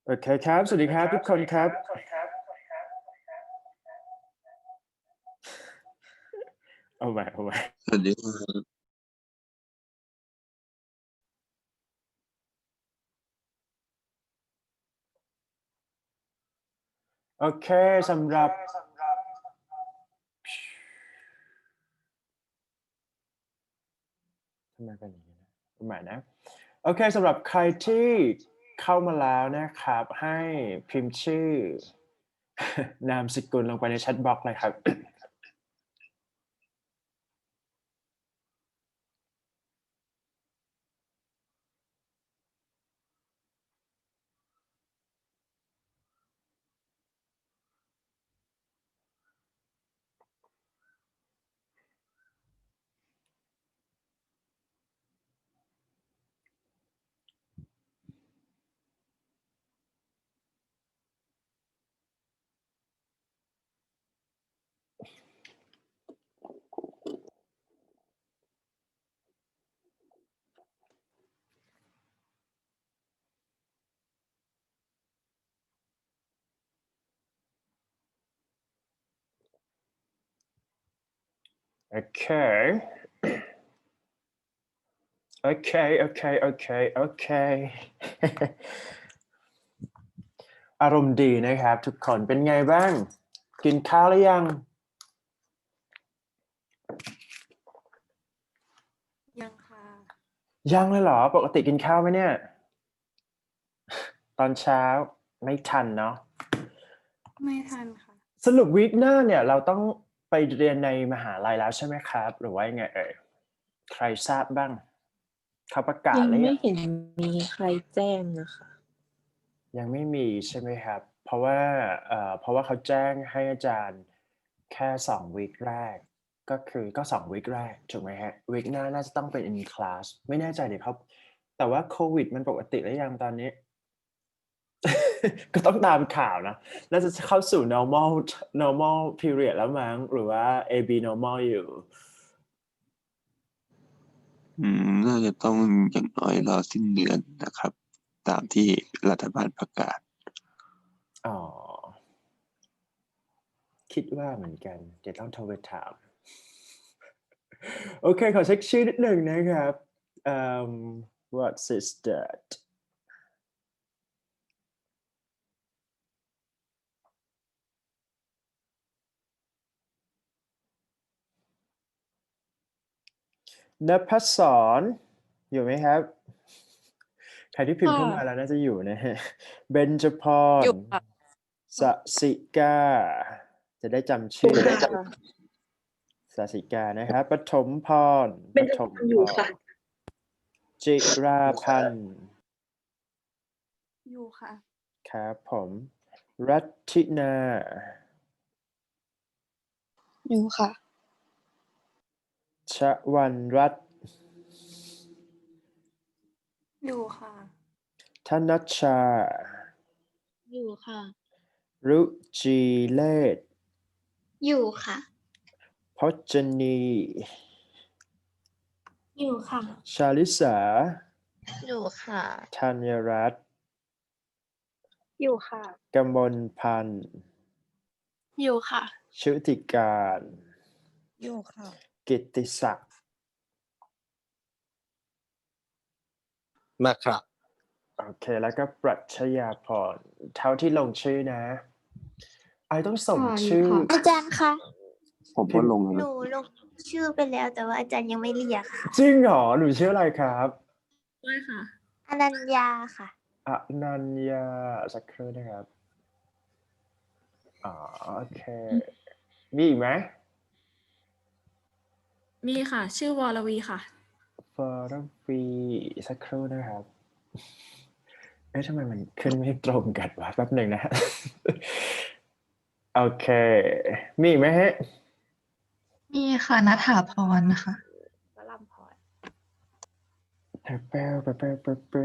โอเคครับสวัสดีครับทุกคนครับเอาใหม่สวัสดีครับโอเคสำหรับทำไมเป็นอย่างนี้นะเอาใหม่นะโอเคสำหรับใครที่เข้ามาแล้วนะครับให้พิมพ์ชื่อนามสกุลลงไปในแชทบ็อกซ์เลยครับโอเคโอเคอารมณ์ดีนะครับทุกคนเป็นไงบ้างกินข้าวหรือยังยังค่ะยังเลยเหรอปกติกินข้าวไหมเนี่ยตอนเช้าไม่ทันเนาะ ไม่ทันค่ะสรุปวีคหน้าเนี่ยเราต้องไปเรียนในมหาลัยแล้วใช่ไหมครับหรือว่ายังไงเอ่ยใครทราบบ้างเขาประกาศยัง แล้ว ไม่เห็นมีใครแจ้งนะคะ ยังไม่มีใช่ไหมครับเพราะว่าเขาแจ้งให้อาจารย์แค่2วีคแรกก็คือก็2วีคแรกถูกไหมฮะวีคหน้าน่าจะต้องเป็น in class ไม่แน่ใจเดี๋ยวครับแต่ว่าโควิดมันปกติหรือยังตอนนี้ ก็ต้องตามข่าวนะน่าจะเข้าสู่ normal period แล้วมั้งหรือว่า AB normal อยู่ น่าจะต้องอย่างน้อยรอสิ้นเดือนนะครับ ตามที่รัฐบาลประกาศ อ๋อ คิดว่าเหมือนกันเดี๋ยวต้องโทรไปถาม โอเค ขอเช็คชื่อนิดหนึ่งนะครับ what is that ณภัสสรอยู่ไหมครับ ใครที่พิมพ์เข้ามาแล้วน่าจะอยู่นะฮะเบญจพ อ ร ยู่ค่ะ สสิกา จะได้จำชื่อ สสิกานะครับปฐมพรปฐมพรจิราพันธ์ อยู่ค่ะ ครับผมรัตทินา อยู่ค่ะ ชวันรัตน์ อยู่ค่ะ ธนัชชา อยู่ค่ะ รุจีเลศ อยู่ค่ะ พจนี อยู่ค่ะ ชาลิสา อยู่ค่ะ ธัญรัตน์ อยู่ค่ะ กมลพันธ์ อยู่ค่ะ ชุติการ อยู่ค่ะ กิตติศักดิ์ มาครับ โอเคแล้วก็ปรัชญาพรเท่าที่ลงชื่อนะไอต้องส่งชื่อ อาจารย์คะ ผมก็ลง ห แล้ว นูลงชื่อไปแล้วแต่ว่าอาจารย์ยังไม่เรียกค่ะ จริงเหรอหนูชื่ออะไรครับ ด้วยค่ะ อนัญญาค่ะ อนัญญาสักครู่นะครับอ๋อโอเคมีอีกไหม มีค่ะ ชื่อวรวีค่ะ ฟอร์ฟีสักครู่นะครับเอ๊ะทำไมมันขึ้นไม่ตรงกันวะแป๊บหนึ่งนะฮะ โอเคมีอีกไหมฮะ มีค่ะณฐาพรนะคะ วลัมพร เปล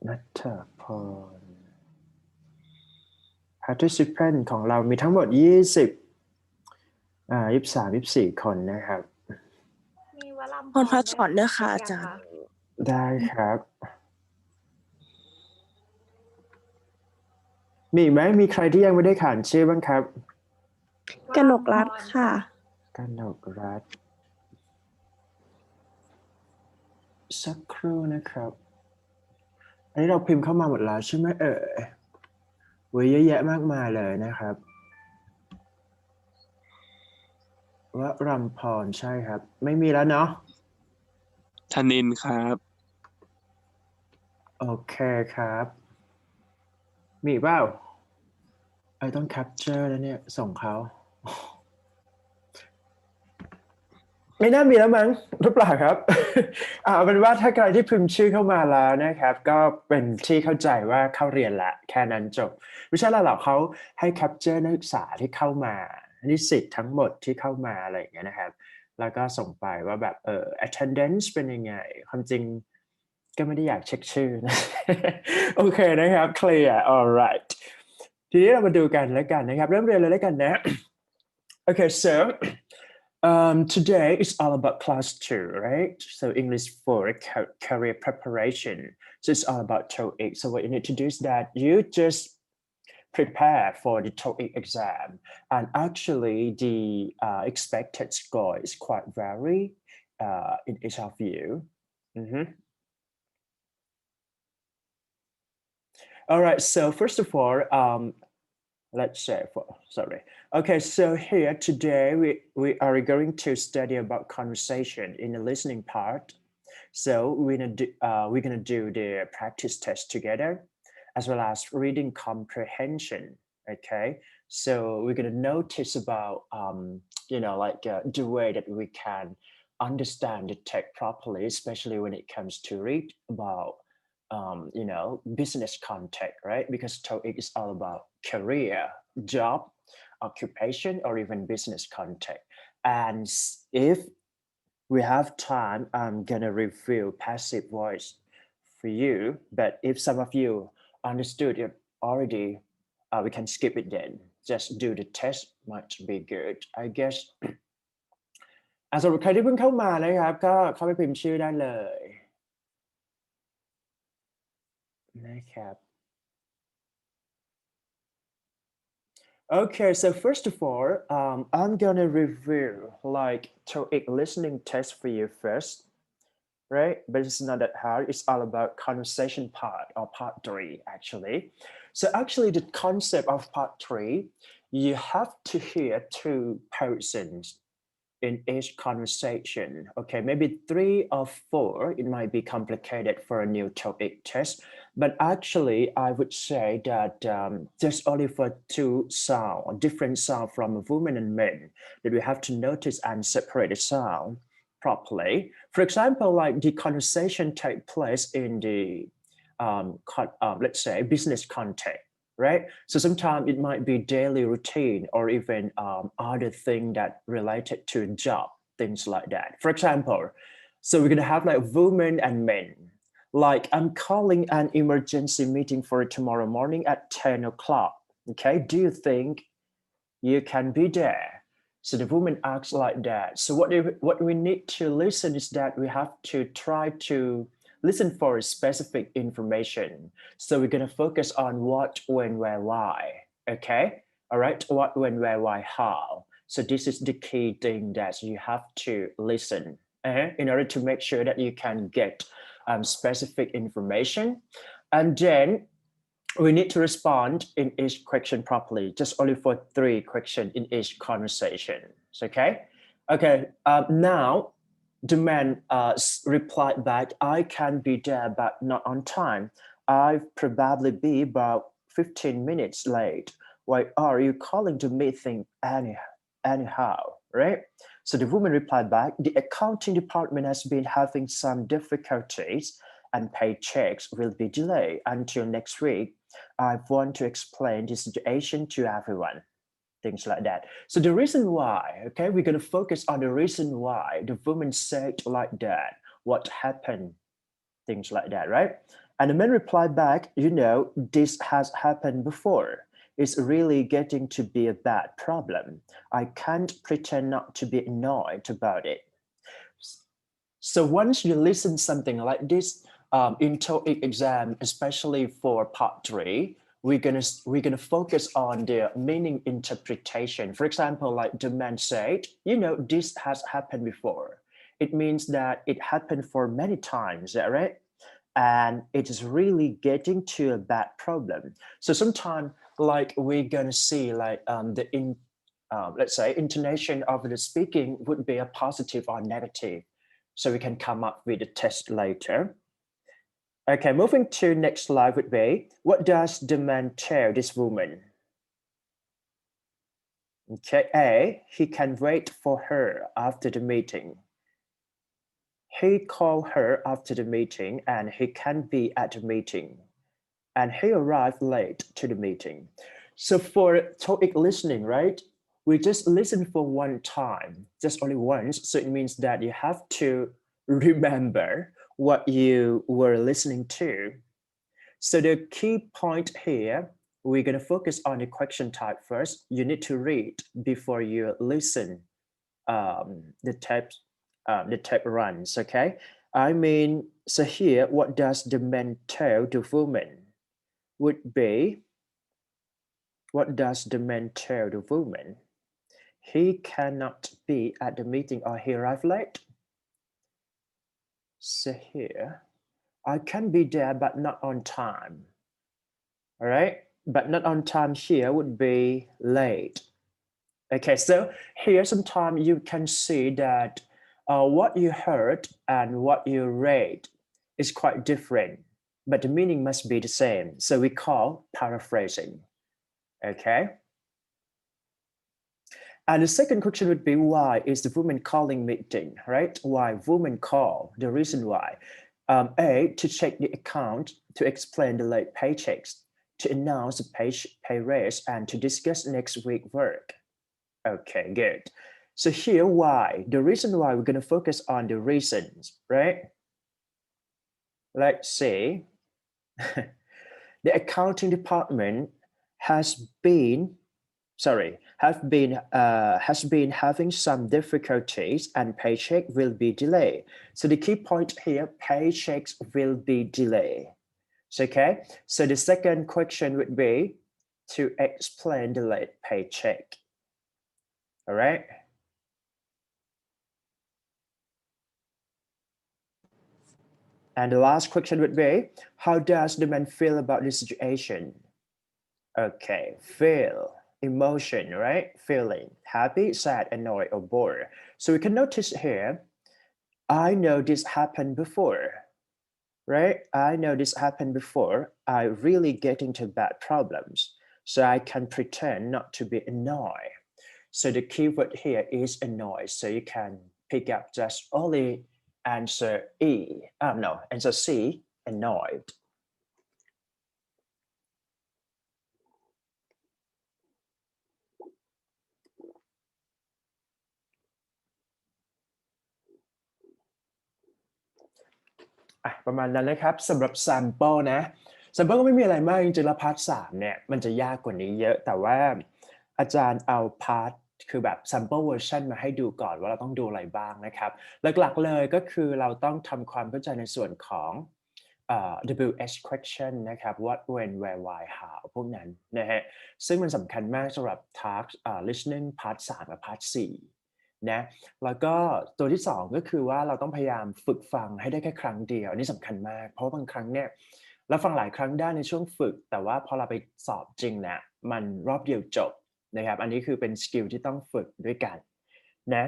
นัทพร participant ของเรามีทั้งหมด23-24 คนนะครับ มีวลัมพ พรพัฒน์สอนด้วยค่ะอาจารย์ ได้ครับ มีไหมมีใครที่ยังไม่ได้ขานชื่อบ้างครับ กนกรัตน์ค่ะ กนกรัตน์สักครู่นะครับ อันนี้เราพิมพ์เข้ามาหมดแล้วใช่ไหมเว้ยเยอะแยะมากมายเลยนะครับวรำพรใช่ครับ ไม่มีแล้วเนาะ ธนินทร์ครับ โอเคครับ มีเปล่าต้อง capture แล้วเนี่ย ส่งเขา ไม่น่ามีแล้วมั้งหรือเปล่าครับ เอาเป็นว่าถ้าใครที่พิมพ์ชื่อเข้ามาแล้วนะครับ ก็เป็นที่เข้าใจว่าเข้าเรียนละแค่นั้นจบไม่ใช่แล้วหรอกเขาให้ capture นักศึกษาที่เข้ามานิสิตทั้งหมดที่เข้ามาอะไรอย่างเงี้ยนะครับ แล้วก็ส่งไปว่าแบบattendance เป็นยังไงความจริงก็ไม่ได้อยากเช็คชื่อนะ โอเคนะครับ clear alright ทีนี้เรามาดูกันแล้วกันนะครับ เริ่มเรียนเลยแล้วกันนะ Okay, so today is all about class 2, right? So English for career preparation. So it's all about TOEIC. So what you need to do is that you just prepare for the TOEIC exam. And actually the expected score is quite vary in each of you. All right, so first of all, let's say sorry. Okay, so here today we are going to study about conversation in the listening part. So we're gonna do the practice test together, as well as reading comprehension. Okay, so we're gonna notice about the way that we can understand the text properly, especially when it comes to read about business context, right? Because TOEIC is all about career, job, occupation, or even business context. And if we have time, I'm gonna review passive voice for you. But if some of you understood it already, we can skip it then. Just do the test, might be good, I guess. สำหรับใครที่เพิ่งเข้ามานะครับก็เข้าไปพิมพ์ชื่อได้เลยนะครับ Okay, so first of all, I'm gonna review like TOEIC listening test for you first, right? But it's not that hard. It's all about conversation part or part 3 actually. So actually the concept of part 3, you have to hear 2 persons in each conversation. Okay, maybe 3 or 4, it might be complicated for a new TOEIC test, but actually I would say that just only for 2 sound, different sound from women and men, that we have to notice and separate the sound properly. For example, like the conversation take place in the, let's say, business context, right? So sometimes it might be daily routine or even other thing that related to job, things like that. For example, so we're gonna have like women and men. Like I'm calling an emergency meeting for tomorrow morning at 10 o'clock. Okay, do you think you can be there? So the woman asks like that. So what we need to listen is that we have to try to listen for specific information. So we're going to focus on what, when, where, why. Okay. All right. What, when, where, why, how. So this is the key thing that you have to listen in order to make sure that you can get specific information. And then we need to respond in each question properly, just only for 3 questions in each conversation. Okay. Okay. Now, the man replied back, I can be there, but not on time. I'll probably be about 15 minutes late. Why are you calling the meeting anyhow, right? So the woman replied back, the accounting department has been having some difficulties and paychecks will be delayed until next week. I want to explain the situation to everyone. Things like that. So the reason why, okay, we're going to focus on the reason why the woman said like that, what happened, things like that, right? And the man replied back, this has happened before. It's really getting to be a bad problem. I can't pretend not to be annoyed about it. So once you listen something like this in TOEIC exam, especially for part 3, we're gonna focus on the meaning interpretation. For example, like the man said, this has happened before. It means that it happened for many times, is that right? And it is really getting to a bad problem. So sometimes, like we're gonna see, like let's say intonation of the speaking would be a positive or negative. So we can come up with a test later. Okay, moving to next slide would be, what does the man tell this woman? Okay, A, he can wait for her after the meeting. He called her after the meeting and he can't be at the meeting. And he arrived late to the meeting. So for TOEIC listening, right? We just listen for one time, just only once. So it means that you have to remember what you were listening to. So the key point here, we're going to focus on the question type first. You need to read before you listen the tape runs, okay? I mean, so here, what does the man tell the woman? Would be, what does the man tell the woman? He cannot be at the meeting or he arrived late. So here, I can be there but not on time. All right, but not on time here would be late. Okay, so here sometimes you can see that what you heard and what you read is quite different, but the meaning must be the same. So we call paraphrasing. Okay. And the second question would be, why is the woman calling meeting, right? Why woman call? The reason why. A, to check the account, to explain the late paychecks, to announce the pay raise, and to discuss next week work. Okay, good. So here, why? The reason why, we're going to focus on the reasons, right? Let's see. The accounting department has been having some difficulties and paycheck will be delayed. So the key point here, paychecks will be delayed. So, okay, so the second question would be to explain the late paycheck. All right. And the last question would be, how does the man feel about the situation? Okay, feel, emotion, right? Feeling, happy, sad, annoyed, or bored. So we can notice here, I know this happened before, right? I know this happened before. I really get into bad problems. So I can pretend not to be annoyed. So the keyword here is annoyed. So you can pick up just only answer answer C, annoyed.ประมาณนั้นนะครับสำหรับ sample นะ sample ก็ไม่มีอะไรมากจริงๆแล้วพาร์ท3เนี่ยมันจะยากกว่านี้เยอะแต่ว่าอาจารย์เอาพาร์ทคือแบบ sample version มาให้ดูก่อนว่าเราต้องดูอะไรบ้างนะครับหลักๆเลยก็คือเราต้องทำความเข้าใจในส่วนของ WH question นะครับ what when where why how พวกนั้นนะฮะซึ่งมันสำคัญมากสำหรับ task listening part 3 กับ part 4นะแล้วก็ตัวที่2ก็คือว่าเราต้องพยายามฝึกฟังให้ได้แค่ครั้งเดียวอันนี้สำคัญมากเพราะบางครั้งเนี่ยเราฟังหลายครั้งได้ในช่วงฝึกแต่ว่าพอเราไปสอบจริงเนี่ยมันรอบเดียวจบนะครับอันนี้คือเป็นสกิลที่ต้องฝึกด้วยกันนะ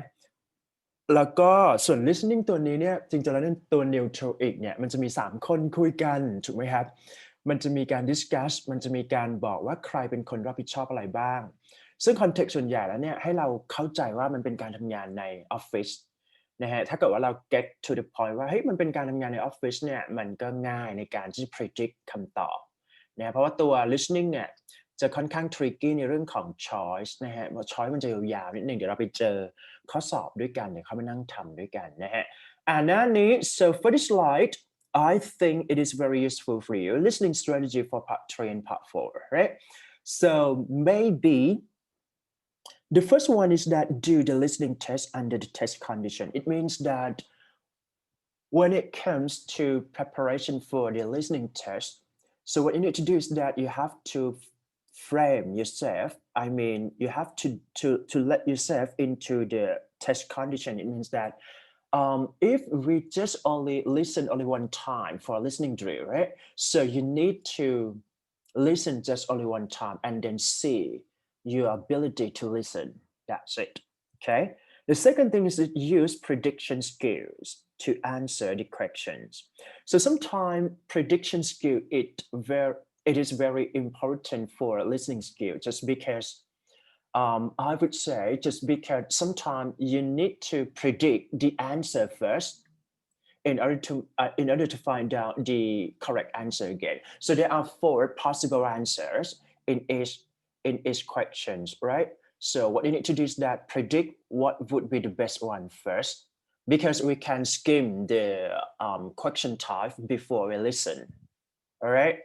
แล้วก็ส่วน listening ตัวนี้เนี่ยจริงๆแล้วตัว neutral อีกเนี่ยมันจะมี3คนคุยกันถูกไหมครับมันจะมีการ discuss มันจะมีการบอกว่าใครเป็นคนรับผิดชอบอะไรบ้างซึ่งคอนเทกต์ส่วนใหญ่แล้วเนี่ยให้เราเข้าใจว่ามันเป็นการทำงานในออฟฟิศนะฮะถ้าเกิดว่าเรา get to the point ว่าเฮ้ยมันเป็นการทำงานในออฟฟิศเนี่ยมันก็ง่ายในการที่จะ predict คำตอบนะเพราะว่าตัว listening เนี่ยจะค่อนข้าง tricky ในเรื่องของ choice นะฮะเพราะ choice มันจะยาวๆนิดนึงเดี๋ยวเราไปเจอข้อสอบด้วยกันเดี๋ยวเขามานั่งทำด้วยกันนะฮะหน้านี้ so for this slide I think it is very useful for you listening strategy for part 3 and part 4 right so maybe the first one is that do the listening test under the test condition. It means that when it comes to preparation for the listening test, So what you need to do is that you have to frame yourself. I mean, you have to let yourself into the test condition. It means that if we just only listen only one time for a listening drill, right? So you need to listen just only one time and then see your ability to listen. That's it. Okay. The second thing is to use prediction skills to answer the questions. So sometimes prediction skill it is very important for listening skill, just because I would say just because sometimes you need to predict the answer first in order to find out the correct answer again. So there are 4 possible answers in each questions, right? So what you need to do is that predict what would be the best one first, because we can skim the question type before we listen. All right.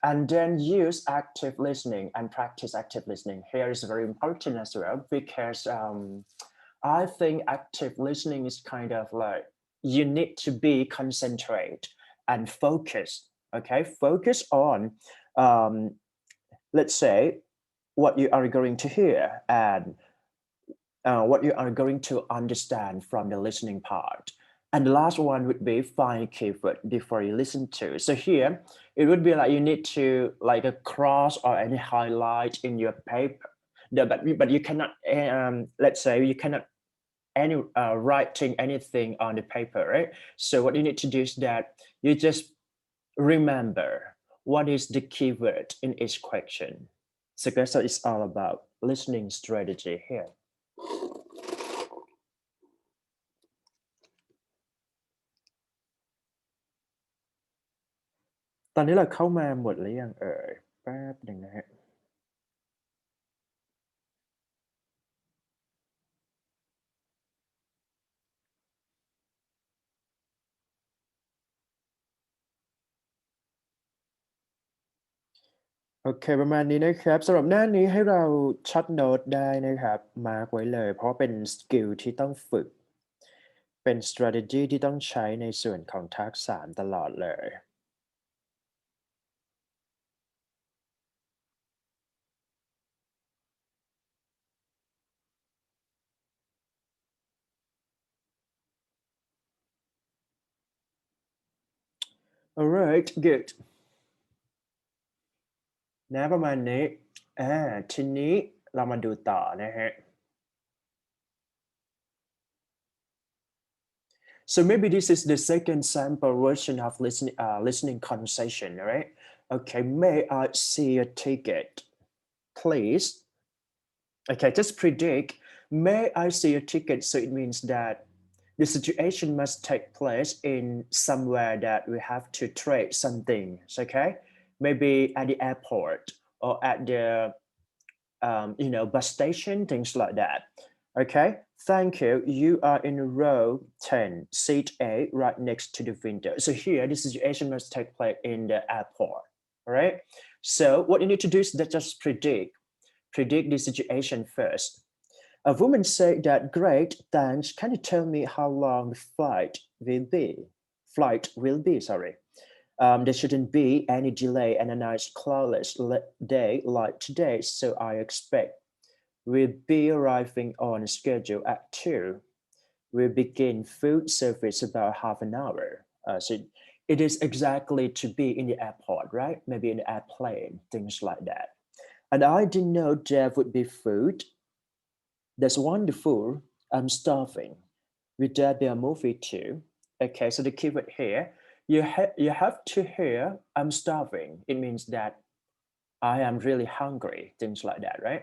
And then use active listening and practice active listening. Here is very important as well, because I think active listening is kind of like you need to be concentrate and focus. Okay, focus on, let's say, what you are going to hear and what you are going to understand from the listening part. And the last one would be find keyword before you listen to. So here, it would be like you need to like a cross or any highlight in your paper. But you cannot, let's say you cannot writing anything on the paper, right? So what you need to do is that you just remember what is the keyword in each question. So that's what it's all about, listening strategy here. ตอนนี้เราเข้ามาหมดหรือยังแป๊บหนึ่งนะฮะ โอเคประมาณนี้นะครับสำหรับหน้านี้ให้เราช็อตโน้ตได้นะครับมาร์กไว้เลยเพราะเป็นสกิลที่ต้องฝึกเป็น strategy ที่ต้องใช้ในส่วนของทักษะตลอดเลย alright good นะประมาณนี้ทีนี้เรามาดูต่อนะฮะ So maybe this is the second sample version of listening conversation, right? Okay, may I see your ticket, please? Okay, just predict, may I see your ticket? So it means that the situation must take place in somewhere that we have to trade something, okay? Maybe at the airport or at the bus station, things like that. Okay, thank you. You are in row 10, seat A, right next to the window. So here, the situation must take place in the airport, all right? So what you need to do is that just predict the situation first. A woman said that, great, thanks. Can you tell me how long the flight will be? There shouldn't be any delay and a nice cloudless day like today, so I expect we'll be arriving on schedule at 2. We'll begin food service about half an hour. So it is exactly to be in the airport, right? Maybe in the airplane, things like that. And I didn't know there would be food. That's wonderful. I'm starving. Will there be a movie too? Okay, so the keyword here, you have to hear I'm starving. It means that I am really hungry, things like that, right?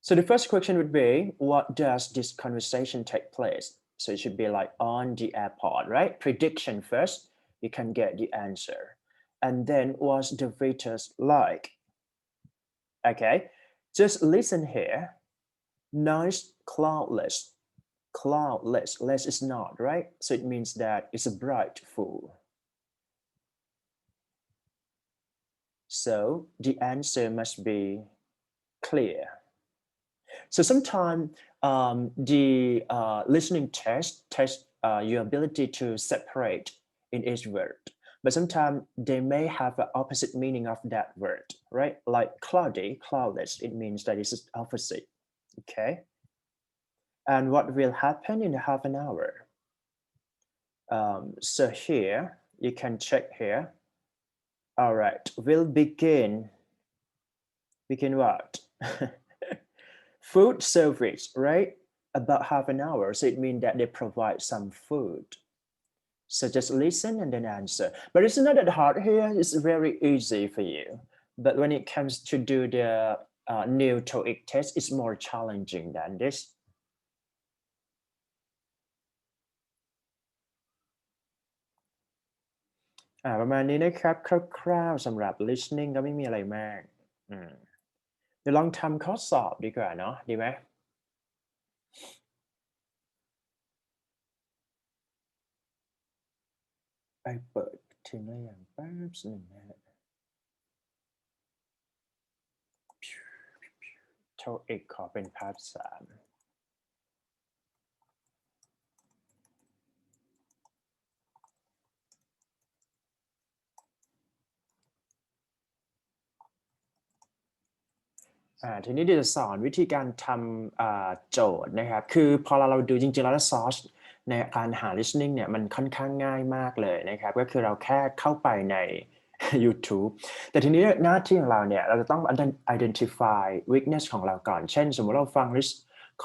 So the first question would be, what does this conversation take place? So it should be like on the airport, right? Prediction first, you can get the answer. And then what's the waiters like? Okay, just listen here. Nice, cloudless. Cloudless, less is not, right? So it means that it's a bright full. So the answer must be clear. So sometimes the listening test your ability to separate in each word. but sometimes they may have an opposite meaning of that word, right? Like cloudy, cloudless, it means that it's opposite, okay? And what will happen in half an hour? So here, you can check here. All right, we'll begin what? Food service, right? About half an hour, so it means that they provide some food. So just listen and then answer. But it's not that hard here. It's very easy for you. But when it comes to do the new TOEIC test, it's more challenging than this. ประมาณนี้นะครับคร่าวๆสำหรับ listening ก็ไม่มีอะไรมากเดี๋ยวลองทำข้อสอบดีกว่าเนาะดีไหมไปเปิดทิ้งไว้อย่างแป๊บหนึ่งนะฮะ TOEIC ขอเป็นพาร์ท 3ทีนี้เดี๋ยวจะสอนวิธีการทำโจทย์นะครับคือพอเราดูจริงๆแล้วซอสในการหา listening เนี่ยมันค่อนข้างง่ายมากเลยนะครับก็คือเราแค่เข้าไปใน YouTube แต่ทีนี้หน้าที่ของเราเนี่ยเราจะต้อง identify weakness ของเราก่อนเช่นสมมติเราฟัง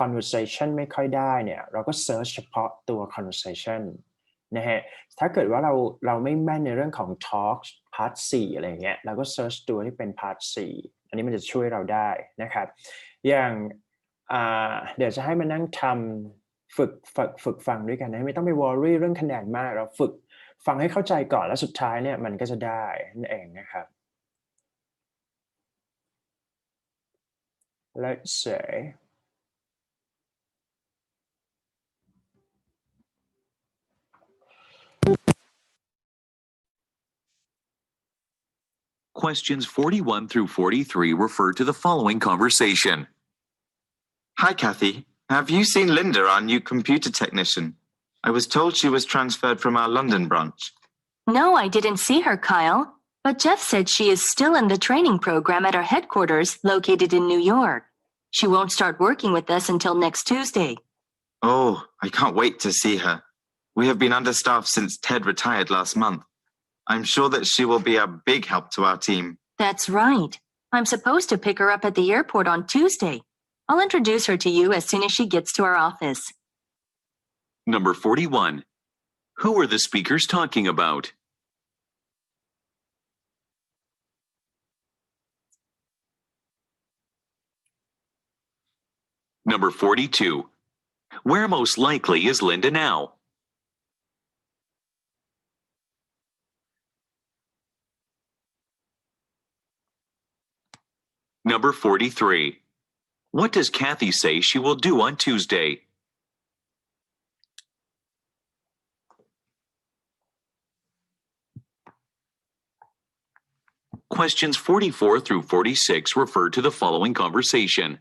conversation ไม่ค่อยได้เนี่ยเราก็ search เฉพาะตัว conversation นะฮะถ้าเกิดว่าเราไม่แม่นในเรื่องของ talk part 4อะไรเงี้ยเราก็ search ตัวที่เป็น part 4อันนี้มันจะช่วยเราได้นะครับอย่างเดี๋ยวจะให้มานั่งทำฝึกฟังด้วยกันนะไม่ต้องไปวอรี่เรื่องคะแนนมากเราฝึกฟังให้เข้าใจก่อนแล้วสุดท้ายเนี่ยมันก็จะได้นั่นเองนะครับ Let's say Questions 41 through 43 refer to the following conversation. Hi, Kathy. Have you seen Linda, our new computer technician? I was told she was transferred from our London branch. No, I didn't see her, Kyle. But Jeff said she is still in the training program at our headquarters located in New York. She won't start working with us until next Tuesday. Oh, I can't wait to see her. We have been understaffed since Ted retired last month. I'm sure that she will be a big help to our team. That's right. I'm supposed to pick her up at the airport on Tuesday. I'll introduce her to you as soon as she gets to our office. Number 41. Who are the speakers talking about? Number 42. Where most likely is Linda now? Number 43. What does Kathy say she will do on Tuesday? Questions 44 through 46 refer to the following conversation.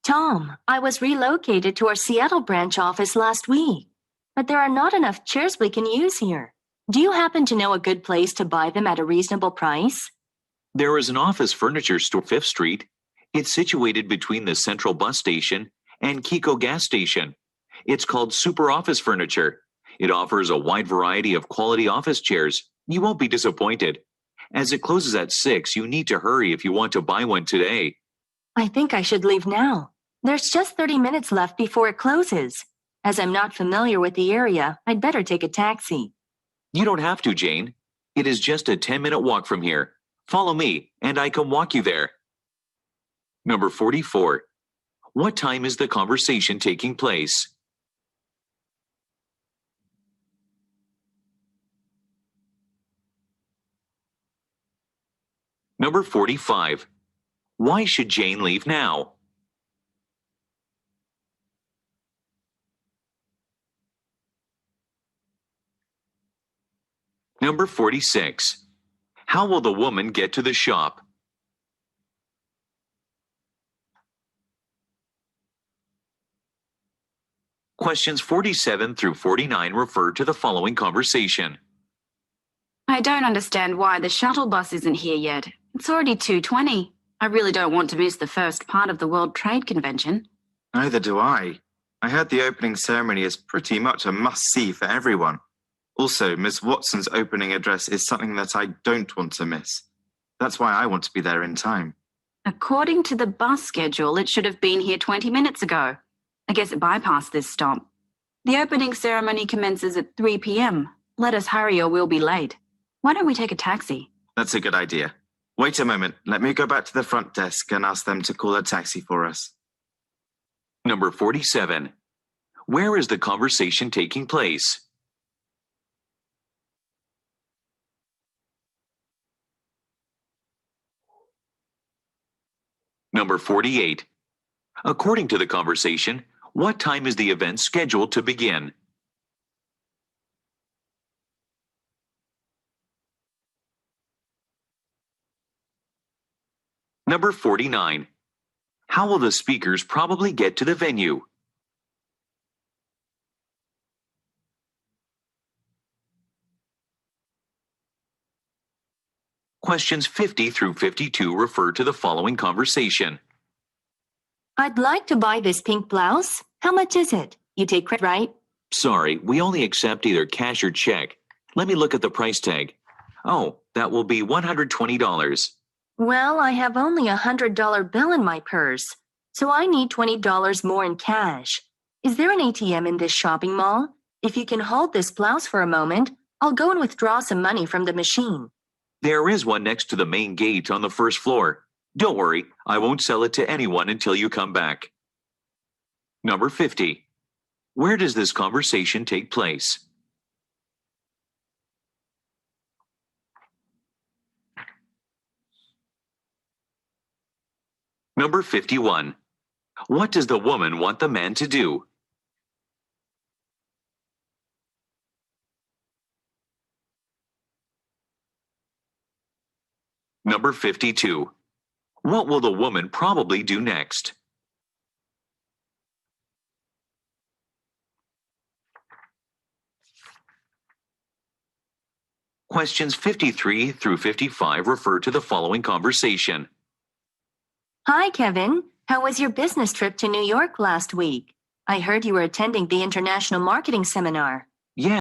Tom, I was relocated to our Seattle branch office last week, but there are not enough chairs we can use here. Do you happen to know a good place to buy them at a reasonable price? There is an office furniture store 5th Street. It's situated between the Central Bus Station and Kiko Gas Station. It's called Super Office Furniture. It offers a wide variety of quality office chairs. You won't be disappointed. As it closes at 6, you need to hurry if you want to buy one today. I think I should leave now. There's just 30 minutes left before it closes. As I'm not familiar with the area, I'd better take a taxi. You don't have to, Jane. It is just a 10-minute walk from here. Follow me, and I can walk you there. Number 44. What time is the conversation taking place? Number 45. Why should Jane leave now? Number 46. How will the woman get to the shop? Questions 47 through 49 refer to the following conversation. I don't understand why the shuttle bus isn't here yet. It's already 2:20. I really don't want to miss the first part of the World Trade Convention. Neither do I. I heard the opening ceremony is pretty much a must-see for everyone. Also, Ms. Watson's opening address is something that I don't want to miss. That's why I want to be there in time. According to the bus schedule, it should have been here 20 minutes ago. I guess it bypassed this stop. The opening ceremony commences at 3 p.m. Let us hurry or we'll be late. Why don't we take a taxi? That's a good idea. Wait a moment. Let me go back to the front desk and ask them to call a taxi for us. Number 47. Where is the conversation taking place? Number 48. According to the conversation, what time is the event scheduled to begin? Number 49. How will the speakers probably get to the venue? Questions 50 through 52 refer to the following conversation. I'd like to buy this pink blouse. How much is it? You take credit, right? Sorry, we only accept either cash or check. Let me look at the price tag. Oh, that will be $120. Well, I have only $100 bill in my purse, so I need $20 more in cash. Is there an ATM in this shopping mall? If you can hold this blouse for a moment, I'll go and withdraw some money from the machine. There is one next to the main gate on the first floor. Don't worry, I won't sell it to anyone until you come back. Number 50. Where does this conversation take place? Number 51. What does the woman want the man to do? Number 52. What will the woman probably do next? Questions 53 through 55 refer to the following conversation. Hi, Kevin. How was your business trip to New York last week? I heard you were attending the International Marketing Seminar. Yeah.